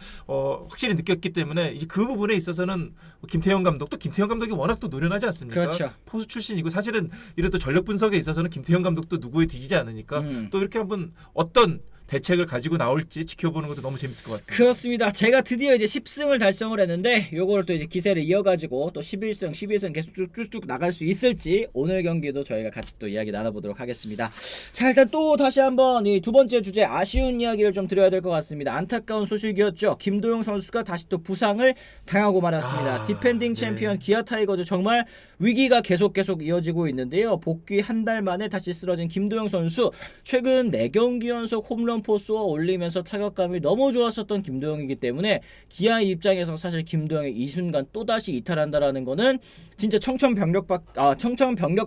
확실히 느꼈기 때문에 이제 그 부분에 있어서는 김태형 감독이 워낙 또 노련하지 않습니까? 그렇죠. 포수 출신이고 사실은 이런 또 전력 분석에 있어서는 김태형 감독도 누구에 뒤지지 않으니까 또 이렇게 한번 어떤 대책을 가지고 나올지 지켜보는 것도 너무 재밌을 것 같습니다. 그렇습니다. 제가 드디어 이제 10승을 달성을 했는데 요거를 또 이제 기세를 이어가지고 또 11승, 12승 계속 쭉쭉 나갈 수 있을지 오늘 경기도 저희가 같이 또 이야기 나눠보도록 하겠습니다. 자, 일단 또 다시 한번 이 두 번째 주제 아쉬운 이야기를 좀 드려야 될 것 같습니다. 안타까운 소식이었죠. 김도영 선수가 다시 또 부상을 당하고 말았습니다. 디펜딩 챔피언 기아 타이거즈 정말 위기가 계속 이어지고 있는데요. 복귀 한 달 만에 다시 쓰러진 김도영 선수 최근 4경기 연속 홈런 포 쏘아 올리면서 타격감이 너무 좋았었던 김도영이기 때문에 기아 입장에서 사실 김도영의 이 순간 또다시 이탈한다라는 거는 진짜 청천벽력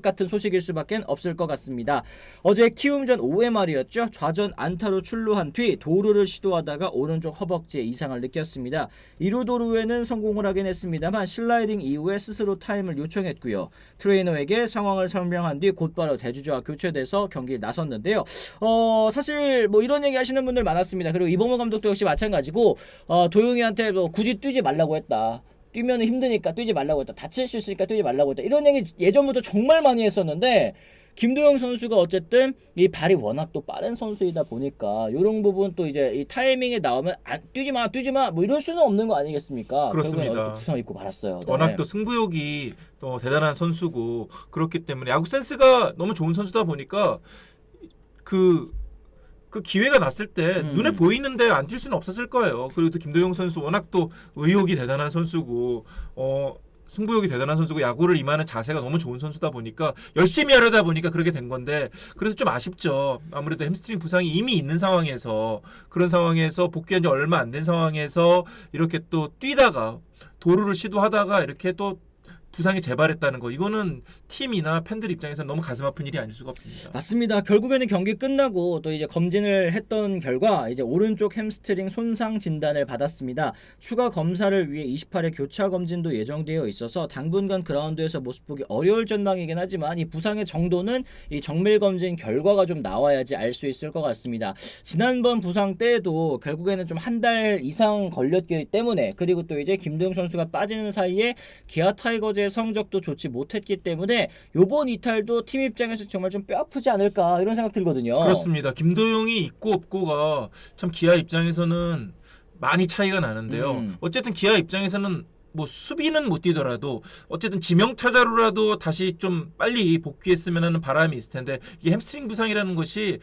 같은 소식일 수밖에 없을 것 같습니다. 어제 키움전 5회 말이었죠. 좌전 안타로 출루한 뒤 도루를 시도하다가 오른쪽 허벅지에 이상을 느꼈습니다. 2루 도루에는 성공을 하긴 했습니다만 슬라이딩 이후에 스스로 타임을 요청했고요. 트레이너에게 상황을 설명한 뒤 곧바로 대주자와 교체돼서 경기에 나섰는데요. 사실 뭐 이런 얘기 하시는 분들 많았습니다. 그리고 이범호 감독도 역시 마찬가지고 도영이한테 뭐 굳이 뛰지 말라고 했다. 뛰면 힘드니까 뛰지 말라고 했다. 다칠 수 있으니까 뛰지 말라고 했다. 이런 얘기 예전부터 정말 많이 했었는데 김도영 선수가 어쨌든 이 발이 워낙 또 빠른 선수이다 보니까 이런 부분 또 이제 이 타이밍에 나오면 뛰지 마 뭐 이럴 수는 없는 거 아니겠습니까? 그렇습니다. 부상 입고 말았어요. 네. 워낙 또 승부욕이 또 대단한 선수고 그렇기 때문에 야구 센스가 너무 좋은 선수다 보니까 그 기회가 났을 때 눈에 보이는데 안 뛸 수는 없었을 거예요. 그리고 또 김도영 선수 워낙 또 의욕이 대단한 선수고 승부욕이 대단한 선수고 야구를 임하는 자세가 너무 좋은 선수다 보니까 열심히 하려다 보니까 그렇게 된 건데 그래서 좀 아쉽죠. 아무래도 햄스트링 부상이 이미 있는 상황에서 그런 상황에서 복귀한 지 얼마 안 된 상황에서 이렇게 또 뛰다가 도루를 시도하다가 이렇게 또 부상이 재발했다는 거 이거는 팀이나 팬들 입장에서 너무 가슴 아픈 일이 아닐 수가 없습니다. 맞습니다. 결국에는 경기 끝나고 또 이제 검진을 했던 결과 이제 오른쪽 햄스트링 손상 진단을 받았습니다. 추가 검사를 위해 28일 교차 검진도 예정되어 있어서 당분간 그라운드에서 모습 보기 어려울 전망이긴 하지만 이 부상의 정도는 이 정밀 검진 결과가 좀 나와야지 알 수 있을 것 같습니다. 지난번 부상 때에도 결국에는 좀 한 달 이상 걸렸기 때문에 그리고 또 이제 김도영 선수가 빠지는 사이에 기아 타이거즈의 성적도 좋지 못했기 때문에 요번 이탈도 팀 입장에서 정말 좀 뼈아프지 않을까 이런 생각 들거든요. 그렇습니다. 김도영이 있고 없고가 참 기아 입장에서는 많이 차이가 나는데요. 어쨌든 기아 입장에서는 뭐 수비는 못 뛰더라도 어쨌든 지명타자로라도 다시 좀 빨리 복귀했으면 하는 바람이 있을 텐데 이게 햄스트링 부상이라는 것이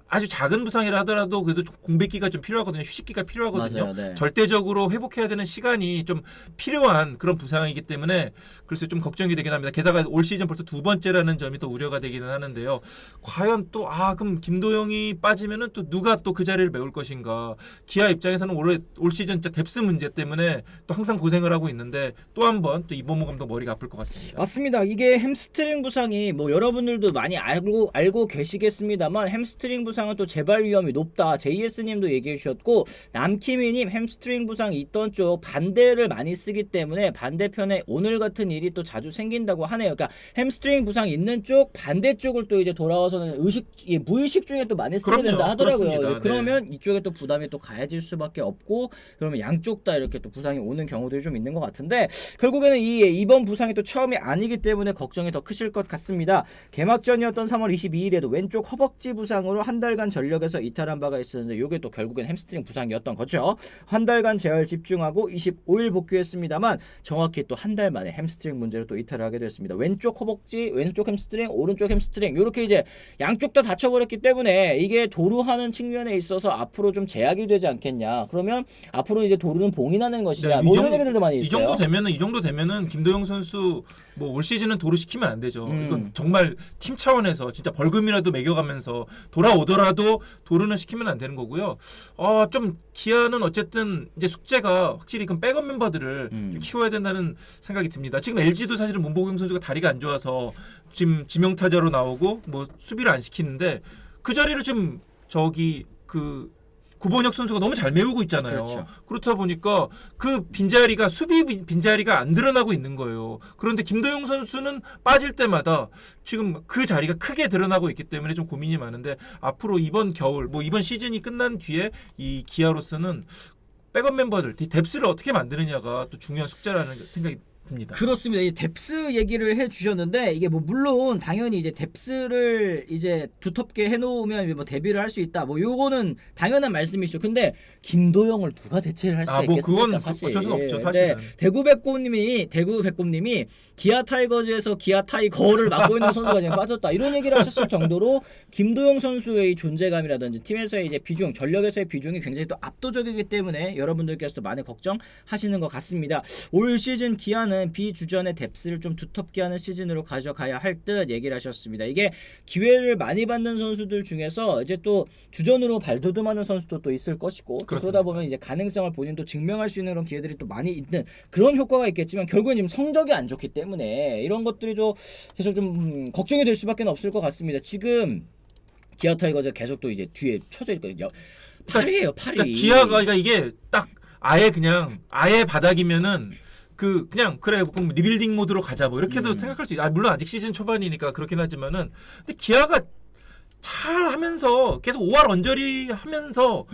아주 작은 부상이라 하더라도 그래도 공백기가 좀 필요하거든요. 휴식기가 필요하거든요. 맞아요, 네. 절대적으로 회복해야 되는 시간이 좀 필요한 그런 부상이기 때문에 글쎄 좀 걱정이 되긴 합니다. 게다가 올 시즌 벌써 2번째라는 점이 또 우려가 되기는 하는데요. 과연 또 그럼 김도영이 빠지면은 또 누가 또 그 자리를 메울 것인가. 기아 입장에서는 올 시즌 진짜 뎁스 문제 때문에 또 항상 고생을 하고 있는데 또 한 번 또 이범호 감독 머리가 아플 것 같습니다. 맞습니다. 이게 햄스트링 부상이 뭐 여러분들도 많이 알고 계시겠습니다만 햄스트링 부상은 또 재발 위험이 높다. JS님도 얘기해 주셨고 남키미님 햄스트링 부상이 있던 쪽 반대를 많이 쓰기 때문에 반대편에 오늘 같은 일이 또 자주 생긴다고 하네요. 그러니까 햄스트링 부상 있는 쪽 반대쪽을 또 이제 돌아와서는 무의식 중에 또 많이 쓰게 된다 하더라고요. 이제 그러면 이쪽에 또 부담이 또 가해질 수밖에 없고 그러면 양쪽 다 이렇게 또 부상이 오는 경우들이 좀 있는 것 같은데 결국에는 이번 부상이 또 처음이 아니기 때문에 걱정이 더 크실 것 같습니다. 개막전이었던 3월 22일에도 왼쪽 허벅지 부상 부상으로 한 달간 전력에서 이탈한 바가 있었는데 이게 또 결국엔 햄스트링 부상이었던 거죠. 한 달간 재활 집중하고 25일 복귀했습니다만 정확히 또 한 달 만에 햄스트링 문제로 또 이탈을 하게 됐습니다. 왼쪽 허벅지, 왼쪽 햄스트링, 오른쪽 햄스트링 이렇게 이제 양쪽 다 다쳐버렸기 때문에 이게 도루하는 측면에 있어서 앞으로 좀 제약이 되지 않겠냐. 그러면 앞으로 이제 도루는 봉인하는 것이냐. 뭐 이런 얘기들도 많이 있어요. 이 정도 되면은 김도영 선수 뭐 올 시즌은 도루 시키면 안 되죠. 이건 정말 팀 차원에서 진짜 벌금이라도 매겨가면서 돌아오더라도 도루는 시키면 안 되는 거고요. 좀 기아는 어쨌든 이제 숙제가 확실히 그 백업 멤버들을 좀 키워야 된다는 생각이 듭니다. 지금 LG도 사실은 문보경 선수가 다리가 안 좋아서 지금 지명 타자로 나오고 뭐 수비를 안 시키는데 그 자리를 지금 구본혁 선수가 너무 잘 메우고 있잖아요. 그렇죠. 그렇다 보니까 그 빈자리가 수비 빈자리가 안 드러나고 있는 거예요. 그런데 김도영 선수는 빠질 때마다 지금 그 자리가 크게 드러나고 있기 때문에 좀 고민이 많은데 앞으로 이번 겨울 뭐 이번 시즌이 끝난 뒤에 이 기아로서는 백업 멤버들 뎁스를 어떻게 만드느냐가 또 중요한 숙제라는 생각이 듭니다. 그렇습니다. 이 뎁스 얘기를 해주셨는데 이게 뭐 물론 당연히 이제 뎁스를 이제 두텁게 해놓으면 뭐 데뷔를 할 수 있다. 뭐 요거는 당연한 말씀이죠. 근데 김도영을 누가 대체를 할 수가 뭐 있겠습니까? 그건 사실. 어쩔 수 없죠. 사실은. 대구 백곰님이 기아 타이거즈에서 기아 타이거를 맡고 있는 선수가 지금 빠졌다. 이런 얘기를 하셨을 정도로 김도영 선수의 이 존재감이라든지 팀에서의 이제 비중, 전력에서의 비중이 굉장히 또 압도적이기 때문에 여러분들께서도 많이 걱정하시는 것 같습니다. 올 시즌 기아는 비주전의 뎁스를 좀 두텁게 하는 시즌으로 가져가야 할 듯 얘기를 하셨습니다. 이게 기회를 많이 받는 선수들 중에서 이제 또 주전으로 발돋움하는 선수도 또 있을 것이고 또 그러다 보면 이제 가능성을 본인도 증명할 수 있는 그런 기회들이 또 많이 있는 그런 효과가 있겠지만 결국엔 지금 성적이 안 좋기 때문에 이런 것들이 좀 계속 좀 걱정이 될 수밖에 없을 것 같습니다. 지금 기아 타이거즈 계속 또 이제 뒤에 쳐져 있거든요. 8위예요, 8위. 그러니까 기아가 이게 딱 아예 바닥이면은 그냥 그래 그럼 리빌딩 모드로 가자 뭐 이렇게도 생각할 수 있. 물론 아직 시즌 초반이니까 그렇긴 하지만은 근데 기아가 잘 하면서 계속 5할 언저리 하면서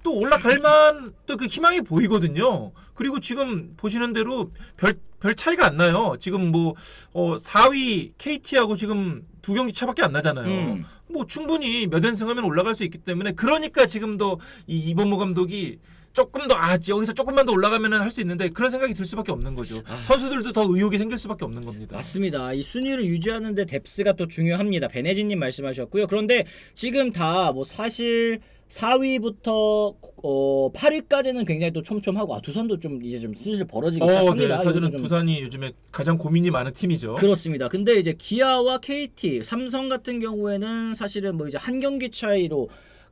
또 올라갈만 또 그 희망이 보이거든요. 그리고 지금 보시는 대로 별 차이가 안 나요. 지금 뭐 4위 KT하고 지금 2경기 차밖에 안 나잖아요. 뭐 충분히 몇 연승하면 올라갈 수 있기 때문에 그러니까 지금도 이범무 감독이 조금 더 여기서 조금만 더 올라가면 할 수 있는데 그런 생각이 들 수밖에 없는 거죠. 선수들도 더 의욕이 생길 수밖에 없는 겁니다. 맞습니다. 이 순위를 유지하는데 뎁스가 또 중요합니다. 베네진님 말씀하셨고요. 그런데 지금 다 뭐 사실 4위부터 8위까지는 굉장히 또 촘촘하고 두산도 좀 이제 좀 슬슬 벌어지기 시작합니다. 네, 사실은 두산이 요즘에 가장 고민이 많은 팀이죠. 그렇습니다. 근데 이제 기아와 KT, 삼성 같은 경우에는 사실은 뭐 이제 한 경기 차이로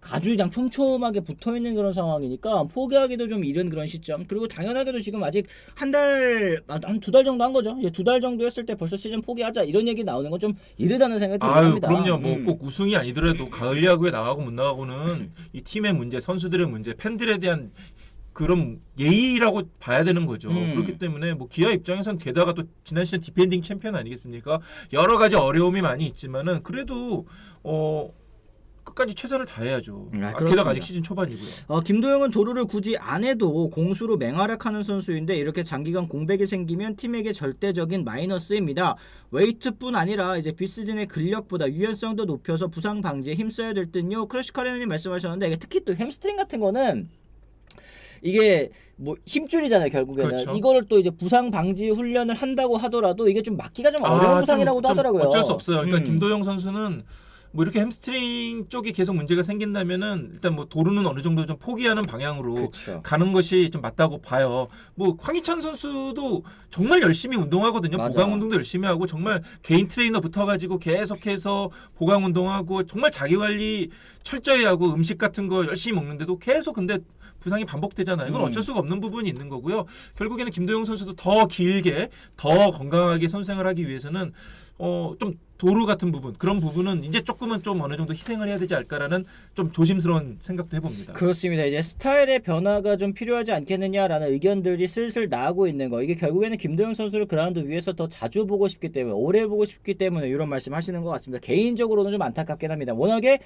아주 그냥 촘촘하게 붙어있는 그런 상황이니까 포기하기도 좀 이른 그런 시점. 그리고 당연하게도 지금 아직 한 2달 정도 한 거죠. 2달 정도 했을 때 벌써 시즌 포기하자 이런 얘기 나오는 건 좀 이르다는 생각이 듭니다. 그럼요. 뭐 꼭 우승이 아니더라도 가을 야구에 나가고 못 나가고는 이 팀의 문제, 선수들의 문제, 팬들에 대한 그런 예의라고 봐야 되는 거죠. 그렇기 때문에 뭐 기아 입장에서는 게다가 또 지난 시즌 디펜딩 챔피언 아니겠습니까? 여러 가지 어려움이 많이 있지만은 그래도 끝까지 최선을 다해야죠. 게다가 아직 시즌 초반이고요. 김도영은 도루를 굳이 안 해도 공수로 맹활약하는 선수인데 이렇게 장기간 공백이 생기면 팀에게 절대적인 마이너스입니다. 웨이트뿐 아니라 이제 비시즌의 근력보다 유연성도 높여서 부상 방지에 힘써야 될 듯요. 크러시카레님 말씀하셨는데 특히 또 햄스트링 같은 거는 이게 뭐 힘줄이잖아요. 결국에는 그렇죠. 이거를 또 이제 부상 방지 훈련을 한다고 하더라도 이게 좀 막기가 좀 어려운 부상이라고도 하더라고요. 어쩔 수 없어요. 그러니까 김도영 선수는 뭐 이렇게 햄스트링 쪽이 계속 문제가 생긴다면은 일단 뭐 도루는 어느 정도 좀 포기하는 방향으로 그쵸. 가는 것이 좀 맞다고 봐요. 뭐 황희찬 선수도 정말 열심히 운동하거든요. 맞아. 보강 운동도 열심히 하고 정말 개인 트레이너 붙어가지고 계속해서 보강 운동하고 정말 자기 관리 철저히 하고 음식 같은 거 열심히 먹는데도 계속 근데 부상이 반복되잖아요. 이건 어쩔 수가 없는 부분이 있는 거고요. 결국에는 김도영 선수도 더 길게 더 건강하게 선수생활 하기 위해서는 좀 도루 같은 부분 그런 부분은 이제 조금은 좀 어느 정도 희생을 해야 되지 않을까라는 좀 조심스러운 생각도 해봅니다. 그렇습니다. 이제 스타일의 변화가 좀 필요하지 않겠느냐라는 의견들이 슬슬 나오고 있는 거. 이게 결국에는 김도영 선수를 그라운드 위에서 더 자주 보고 싶기 때문에 오래 보고 싶기 때문에 이런 말씀하시는 것 같습니다. 개인적으로는 좀 안타깝긴 합니다. 워낙에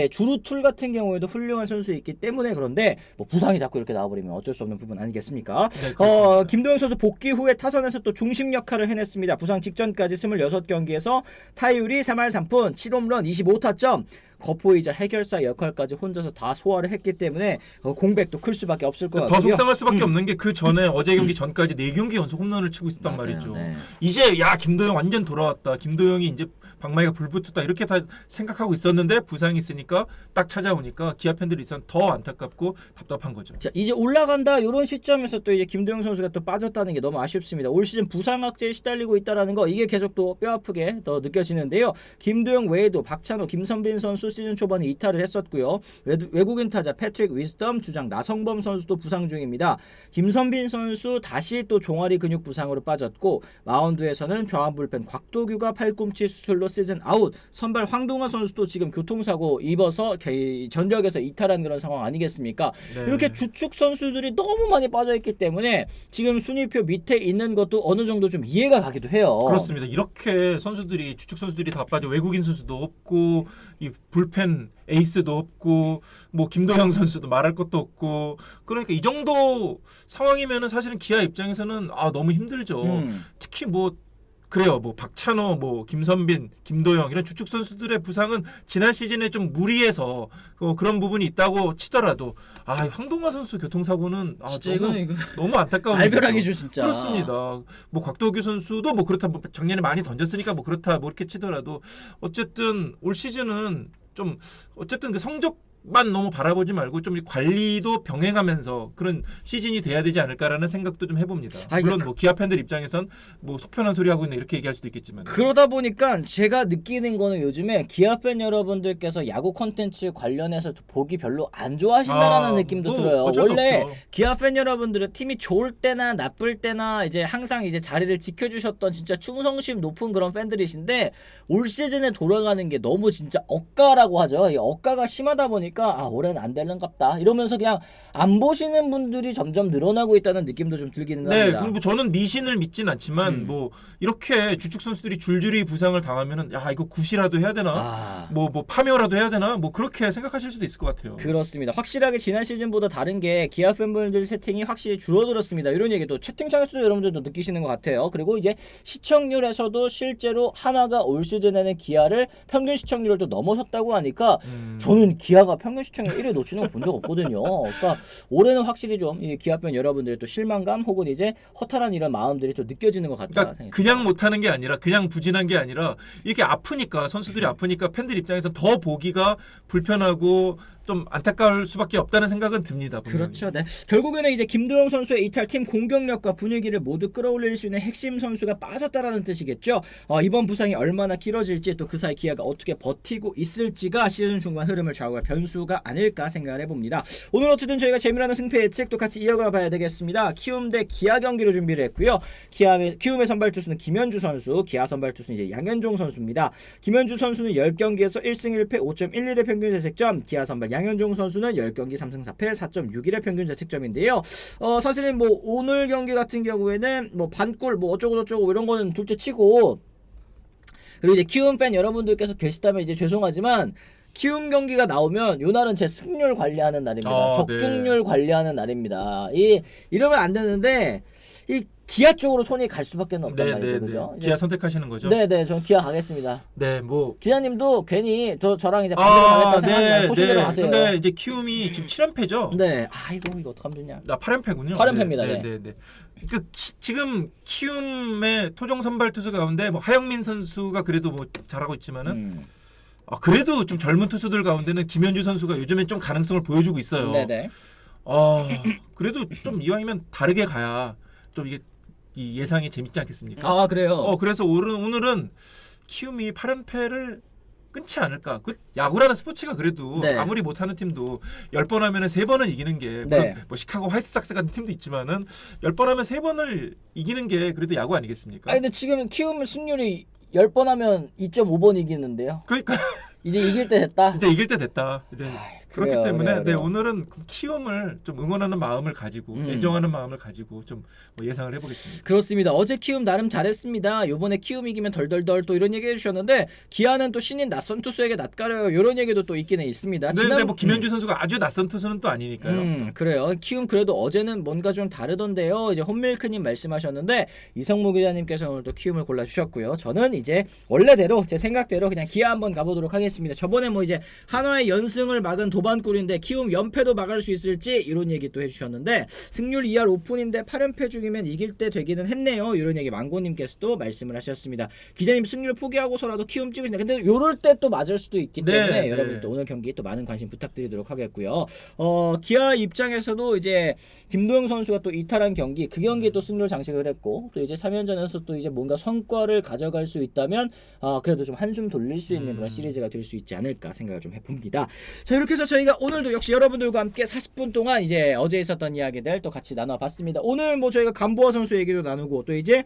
주루툴 같은 경우에도 훌륭한 선수 있기 때문에 그런데 뭐 부상이 자꾸 이렇게 나와버리면 어쩔 수 없는 부분 아니겠습니까? 네, 김도영 선수 복귀 후에 타선에서 또 중심 역할을 해냈습니다. 부상 직전까지 26경기 경기에서 타율이 3할 3푼 7홈런 25타점 거포이자 해결사 역할까지 혼자서 다 소화를 했기 때문에 공백도 클 수밖에 없을 것 같고요. 더 속상할 수밖에 없는 게 그 전에 어제 경기 전까지 4경기 연속 홈런을 치고 있었단 맞아요. 말이죠. 네. 이제 야 김도영 완전 돌아왔다. 김도영이 이제 방망이가 불붙었다 이렇게 다 생각하고 있었는데 부상이 있으니까 딱 찾아오니까 기아 팬들이 있어서 더 안타깝고 답답한 거죠. 자, 이제 올라간다 이런 시점에서 또 이제 김도영 선수가 또 빠졌다는 게 너무 아쉽습니다. 올 시즌 부상 악재에 시달리고 있다라는 거 이게 계속 또 뼈아프게 더 느껴지는데요. 김도영 외에도 박찬호, 김선빈 선수 시즌 초반에 이탈을 했었고요. 외국인 타자 패트릭 위스덤, 주장 나성범 선수도 부상 중입니다. 김선빈 선수 다시 또 종아리 근육 부상으로 빠졌고 마운드에서는 좌완 불펜 곽도규가 팔꿈치 수술로 시즌 아웃. 선발 황동화 선수도 지금 교통사고 입어서 전력에서 이탈한 그런 상황 아니겠습니까? 네. 이렇게 주축 선수들이 너무 많이 빠져있기 때문에 지금 순위표 밑에 있는 것도 어느 정도 좀 이해가 가기도 해요. 그렇습니다. 이렇게 선수들이 주축 선수들이 다 빠져 외국인 선수도 없고 이 불펜 에이스도 없고 뭐 김도영 선수도 말할 것도 없고 그러니까 이 정도 상황이면은 사실은 기아 입장에서는 너무 힘들죠. 특히 뭐 그래요. 뭐 박찬호, 뭐 김선빈, 김도영 이런 주축 선수들의 부상은 지난 시즌에 좀 무리해서 그런 부분이 있다고 치더라도 황동화 선수 교통사고는 진짜 이거는 너무 안타까운 알벼락이죠 진짜. 그렇습니다. 뭐 곽도규 선수도 뭐 그렇다 뭐 작년에 많이 던졌으니까 뭐 그렇다 뭐 이렇게 치더라도 어쨌든 올 시즌은 좀 어쨌든 그 성적만 너무 바라보지 말고 좀 관리도 병행하면서 그런 시즌이 돼야 되지 않을까라는 생각도 좀 해봅니다. 물론 뭐 기아 팬들 입장에선 뭐 속편한 소리 하고 있네 이렇게 얘기할 수도 있겠지만 그러다 보니까 제가 느끼는 거는 요즘에 기아 팬 여러분들께서 야구 콘텐츠 관련해서 보기 별로 안 좋아하신다라는 느낌도 들어요. 원래 기아 팬 여러분들은 팀이 좋을 때나 나쁠 때나 이제 항상 이제 자리를 지켜주셨던 진짜 충성심 높은 그런 팬들이신데 올 시즌에 돌아가는 게 너무 진짜 억가라고 하죠. 이 억가가 심하다 보니까 올해는 안 될런갑다 이러면서 그냥 안 보시는 분들이 점점 늘어나고 있다는 느낌도 좀 들기는 합니다. 네, 그리고 저는 미신을 믿진 않지만 뭐 이렇게 주축 선수들이 줄줄이 부상을 당하면은 이거 굿이라도 해야 되나, 뭐 파묘라도 해야 되나, 뭐 그렇게 생각하실 수도 있을 것 같아요. 그렇습니다. 확실하게 지난 시즌보다 다른 게 기아 팬분들 채팅이 확실히 줄어들었습니다. 이런 얘기도 채팅창에서도 여러분들도 느끼시는 것 같아요. 그리고 이제 시청률에서도 실제로 한화가 올 시즌에는 기아를 평균 시청률을 또 넘어섰다고 하니까 저는 기아가 평균 시청률 1위 놓치는 거 본 적 없거든요. 그러니까 올해는 확실히 좀 기아 팬 여러분들의 또 실망감 혹은 이제 허탈한 이런 마음들이 또 느껴지는 것 같다. 그러니까 그냥 못하는 게 아니라 그냥 부진한 게 아니라 이렇게 아프니까 선수들이 아프니까 팬들 입장에서 더 보기가 불편하고 좀 안타까울 수밖에 없다는 생각은 듭니다. 분명히. 그렇죠. 네. 결국에는 이제 김도영 선수의 이탈 팀 공격력과 분위기를 모두 끌어올릴 수 있는 핵심 선수가 빠졌다라는 뜻이겠죠. 이번 부상이 얼마나 길어질지 또 그 사이 기아가 어떻게 버티고 있을지가 시즌 중반 흐름을 좌우할 변수가 아닐까 생각을 해봅니다. 오늘 어쨌든 저희가 재미나는 승패 예측도 같이 이어가 봐야 되겠습니다. 키움 대 기아 경기로 준비를 했고요. 키움의 선발 투수는 김현주 선수, 기아 선발 투수는 이제 양현종 선수입니다. 김현주 선수는 10경기에서 1승 1패 5.11의 평균 자책점, 기아 선발 양현종 선수는 10경기 3승 4패 4.61의 평균 자책점인데요. 사실은 뭐 오늘 경기 같은 경우에는 뭐 반골 뭐 어쩌고저쩌고 이런 거는 둘째 치고, 그리고 이제 키움 팬 여러분들께서 계시다면 이제 죄송하지만 키움 경기가 나오면 요 날은 제 승률 관리하는 날입니다. 적중률 관리하는 날입니다. 이러면 안 되는데 이 기아 쪽으로 손이 갈 수밖에 없단 말이죠. 그죠? 기아 선택하시는 거죠? 네네, 전 기아 가겠습니다. 네, 뭐 기자님도 괜히 저랑 이제 반대로 가겠다 생각하면 소신대로 가세요. 근데 이제 키움이 지금 7연패죠? 네. 이거 어떡하면 좋냐. 나 8연패군요. 8연패입니다. 네. 지금 키움의 토종 선발 투수 가운데 뭐 하영민 선수가 그래도 뭐 잘하고 있지만은 그래도 좀 젊은 투수들 가운데는 김현주 선수가 요즘엔 좀 가능성을 보여주고 있어요. 네네. 그래도 좀 이왕이면 다르게 가야 좀 이게 이 예상이 재밌지 않겠습니까? 그래요. 그래서 오늘은 키움이 8연패를 끊지 않을까. 그 야구라는 스포츠가 그래도 아무리 못하는 팀도 10번 하면은 3번은 이기는 게 물론 뭐 시카고 화이트삭스 같은 팀도 있지만은 10번 하면 3번을 이기는 게 그래도 야구 아니겠습니까? 근데 지금 키움 승률이 10번 하면 2.5번 이기는데요. 그러니까 이제 이길 때 됐다. 이제 이길 때 됐다. 이제 그렇기 그래요, 때문에 그래요. 오늘은 키움을 좀 응원하는 마음을 가지고 애정하는 마음을 가지고 좀 예상을 해보겠습니다. 그렇습니다. 어제 키움 나름 잘했습니다. 요번에 키움 이기면 덜덜덜 또 이런 얘기 해주셨는데 기아는 또 신인 낯선 투수에게 낯가려요. 이런 얘기도 또 있기는 있습니다. 근데 뭐 김현주 선수가 아주 낯선 투수는 또 아니니까요. 그래요. 키움 그래도 어제는 뭔가 좀 다르던데요. 이제 홈밀크님 말씀하셨는데 이성무 기자님께서 오늘 또 키움을 골라주셨고요. 저는 이제 원래대로 제 생각대로 그냥 기아 한번 가보도록 하겠습니다. 저번에 뭐 이제 한화의 연승을 막은 도반꿀인데 키움 연패도 막을 수 있을지 이런 얘기 또 해주셨는데 승률 2할 오픈인데 8연패 중이면 이길 때 되기는 했네요. 이런 얘기 망고님께서도 말씀을 하셨습니다. 기자님 승률 포기하고서라도 키움 찍으신다. 근데 요럴 때 또 맞을 수도 있기 때문에 네. 여러분 또 오늘 경기 또 많은 관심 부탁드리도록 하겠고요. 기아 입장에서도 이제 김도영 선수가 또 이탈한 경기 그 경기에 또 승률 장식을 했고 또 이제 3연전에서 또 이제 뭔가 성과를 가져갈 수 있다면 그래도 좀 한숨 돌릴 수 있는 그런 시리즈가 될 수 있지 않을까 생각을 좀 해봅니다. 자 이렇게 해서 저희가 오늘도 역시 여러분들과 함께 40분 동안 이제 어제 있었던 이야기들 또 같이 나눠봤습니다. 오늘 뭐 저희가 감보아 선수 얘기도 나누고 또 이제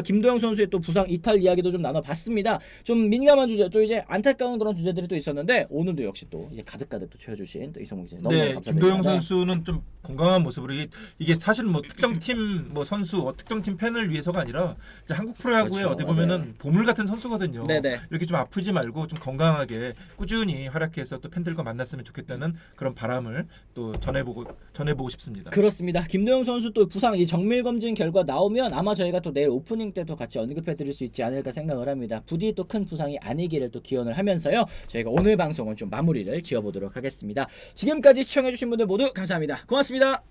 김도영 선수의 또 부상 이탈 이야기도 좀 나눠봤습니다. 좀 민감한 주제 또 이제 안타까운 그런 주제들이 또 있었는데 오늘도 역시 또 이제 가득가득 또 채워주신 또 이성훈 기자님 너무 감사드립니다. 김도영 선수는 좀 건강한 모습으로 이게 사실 뭐 특정 팀 뭐 선수 특정 팀 팬을 위해서가 아니라 이제 한국 프로야구의 그렇죠, 어디 보면은 보물 같은 선수거든요. 네네. 이렇게 좀 아프지 말고 좀 건강하게 꾸준히 활약해서 또 팬들과 만났으면 좋겠다는 그런 바람을 또 전해보고 싶습니다. 그렇습니다. 김도영 선수 또 부상 이 정밀 검진 결과 나오면 아마 저희가 또 내일 오프닝 때도 같이 언급해드릴 수 있지 않을까 생각을 합니다. 부디 또 큰 부상이 아니기를 또 기원을 하면서요. 저희가 오늘 방송은 좀 마무리를 지어보도록 하겠습니다. 지금까지 시청해주신 분들 모두 감사합니다. 고맙습니다.